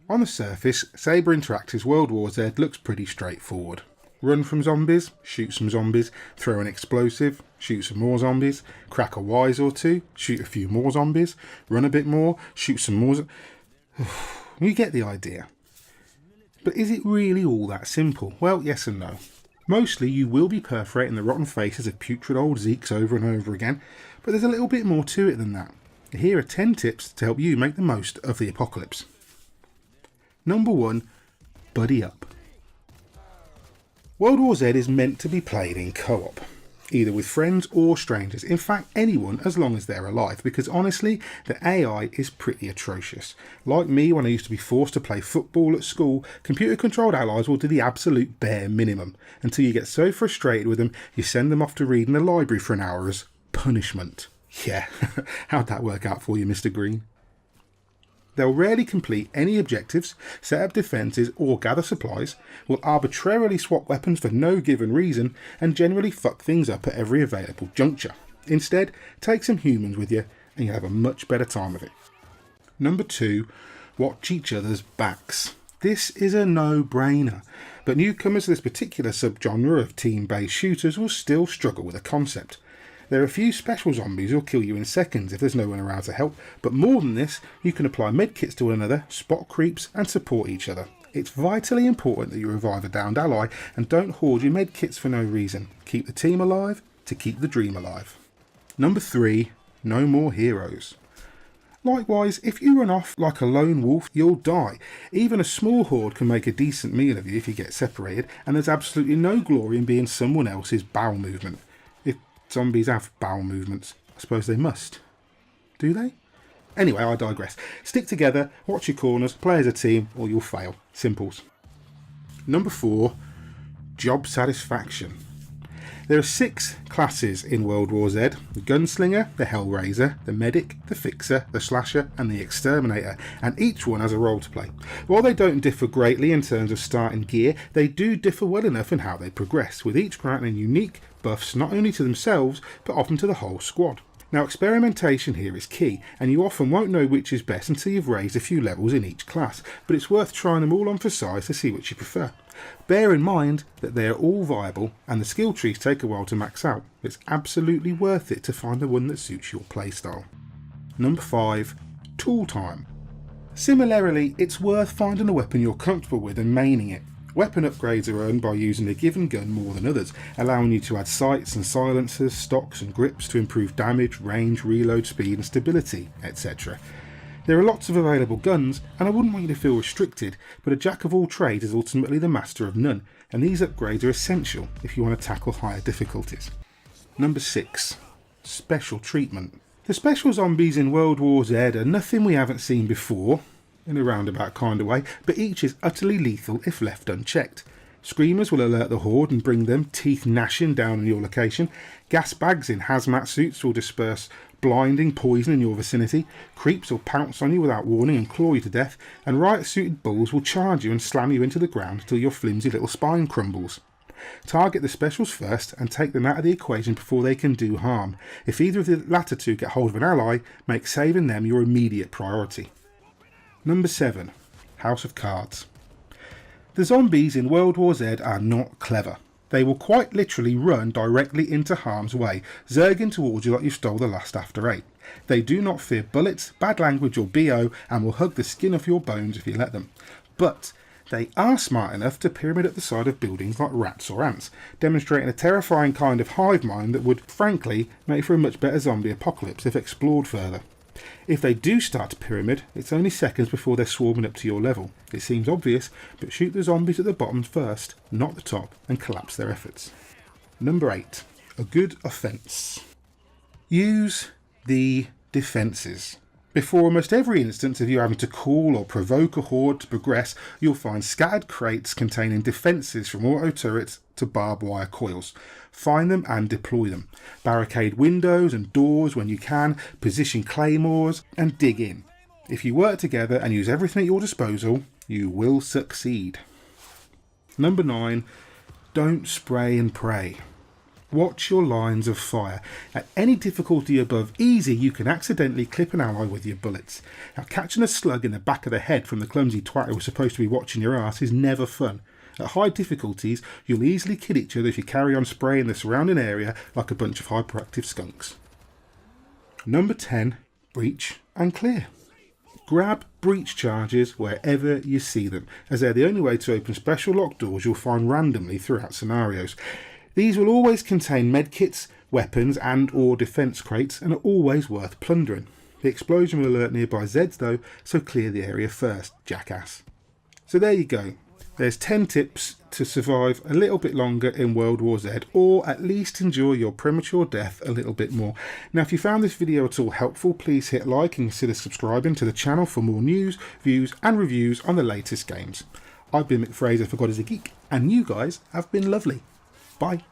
On the surface, Sabre Interactive's World War Z looks pretty straightforward. Run from zombies, shoot some zombies, throw an explosive, shoot some more zombies, crack a wise or two, shoot a few more zombies, run a bit more, shoot some more. You get the idea. But is it really all that simple? Well, yes and no. Mostly you will be perforating the rotten faces of putrid old Zeeks over and over again, but there's a little bit more to it than that. Here are 10 tips to help you make the most of the apocalypse. Number 1. Buddy up. World War Z is meant to be played in co-op, either with friends or strangers, in fact anyone as long as they're alive, because honestly the AI is pretty atrocious. Like me when I used to be forced to play football at school, computer controlled allies will do the absolute bare minimum, until you get so frustrated with them you send them off to read in the library for an hour as punishment. Yeah, how'd that work out for you, Mr. Green? They'll rarely complete any objectives, set up defences or gather supplies, will arbitrarily swap weapons for no given reason, and generally fuck things up at every available juncture. Instead, take some humans with you and you'll have a much better time of it. Number 2. Watch each other's backs. This is a no-brainer, but newcomers to this particular subgenre of team-based shooters will still struggle with the concept. There are a few special zombies who'll kill you in seconds if there's no one around to help, but more than this, you can apply medkits to one another, spot creeps and support each other. It's vitally important that you revive a downed ally and don't hoard your medkits for no reason. Keep the team alive to keep the dream alive. Number 3. No more heroes. Likewise, if you run off like a lone wolf, you'll die. Even a small horde can make a decent meal of you if you get separated, and there's absolutely no glory in being someone else's bowel movement. If zombies have bowel movements, I suppose they must. Do they? Anyway, I digress. Stick together, watch your corners, play as a team, or you'll fail. Simples. Number 4. Job satisfaction. There are 6 classes in World War Z: the Gunslinger, the Hellraiser, the Medic, the Fixer, the Slasher and the Exterminator, and each one has a role to play. While they don't differ greatly in terms of starting gear, they do differ well enough in how they progress, with each granting unique buffs not only to themselves but often to the whole squad. Now, experimentation here is key, and you often won't know which is best until you've raised a few levels in each class, but it's worth trying them all on for size to see which you prefer. Bear in mind that they are all viable and the skill trees take a while to max out. It's absolutely worth it to find the one that suits your playstyle. Number 5. Tool time. Similarly, it's worth finding a weapon you're comfortable with and maining it. Weapon upgrades are earned by using a given gun more than others, allowing you to add sights and silencers, stocks and grips to improve damage, range, reload speed and stability, etc. There are lots of available guns, and I wouldn't want you to feel restricted, but a jack of all trades is ultimately the master of none, and these upgrades are essential if you want to tackle higher difficulties. Number 6. Special treatment. The special zombies in World War Z are nothing we haven't seen before, in a roundabout kind of way, but each is utterly lethal if left unchecked. Screamers will alert the horde and bring them, teeth gnashing, down on your location. Gas bags in hazmat suits will disperse blinding poison in your vicinity. Creeps will pounce on you without warning and claw you to death, and riot-suited bulls will charge you and slam you into the ground until your flimsy little spine crumbles. Target the specials first and take them out of the equation before they can do harm. If either of the latter two get hold of an ally, make saving them your immediate priority. Number 7. House of Cards. The zombies in World War Z are not clever. They will quite literally run directly into harm's way, zerging towards you like you stole the last After 8. They do not fear bullets, bad language or BO, and will hug the skin off your bones if you let them. But they are smart enough to pyramid up the side of buildings like rats or ants, demonstrating a terrifying kind of hive mind that would, frankly, make for a much better zombie apocalypse if explored further. If they do start to pyramid, it's only seconds before they're swarming up to your level. It seems obvious, but shoot the zombies at the bottom first, not the top, and collapse their efforts. Number 8. A good offence. Use the defences. Before almost every instance of you having to call or provoke a horde to progress, you'll find scattered crates containing defences from auto turrets to barbed wire coils. Find them and deploy them. Barricade windows and doors when you can, position claymores and dig in. If you work together and use everything at your disposal, you will succeed. Number 9. Don't spray and pray. Watch your lines of fire. At any difficulty above easy, you can accidentally clip an ally with your bullets. Now, catching a slug in the back of the head from the clumsy twat who was supposed to be watching your ass is never fun. At high difficulties, you'll easily kill each other if you carry on spraying the surrounding area like a bunch of hyperactive skunks. Number 10. Breach and clear. Grab breach charges wherever you see them, as they're the only way to open special locked doors you'll find randomly throughout scenarios. These will always contain medkits, weapons and or defence crates and are always worth plundering. The explosion will alert nearby Zeds though, so clear the area first, jackass. So there you go. There's 10 tips to survive a little bit longer in World War Z, or at least enjoy your premature death a little bit more. Now, if you found this video at all helpful, please hit like and consider subscribing to the channel for more news, views and reviews on the latest games. I've been Mick Fraser for God is a Geek, and you guys have been lovely. Bye.